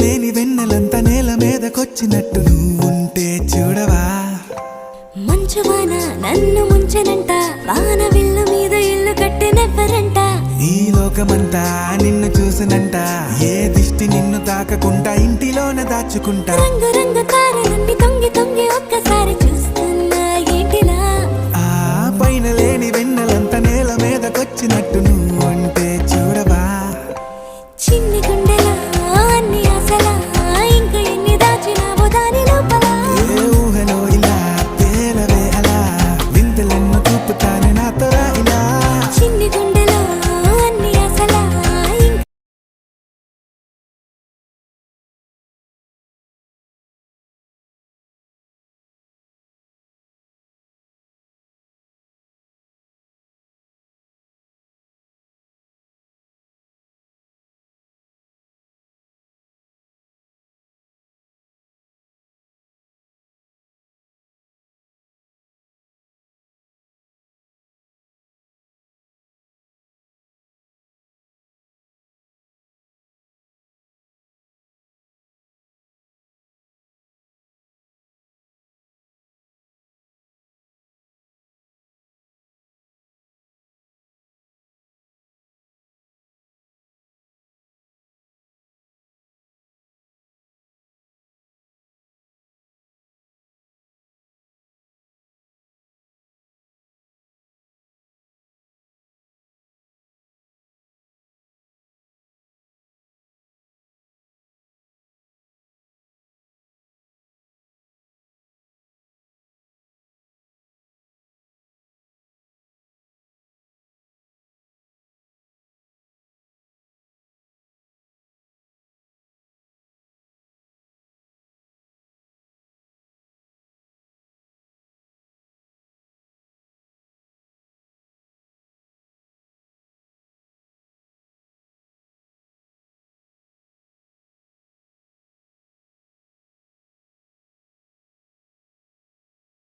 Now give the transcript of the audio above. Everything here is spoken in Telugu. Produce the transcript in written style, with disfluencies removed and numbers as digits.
లేని వెన్నెలంతా నేల మీదకొచ్చినట్టు నువ్వుంటే చూడవా. మంచువాన నన్ను ముంచెనంట, వాన విల్లు మీద ఇల్లు కట్టినెవ్వరంట. ఈ లోకమంతా నిన్ను చూసినంట, ఏ దిష్టి నిన్ను తాకకుండా ఇంటిలోన దాచుకుంటా. రంగు రంగు తారలన్నీ తొంగి తొంగి ఒక్కసారి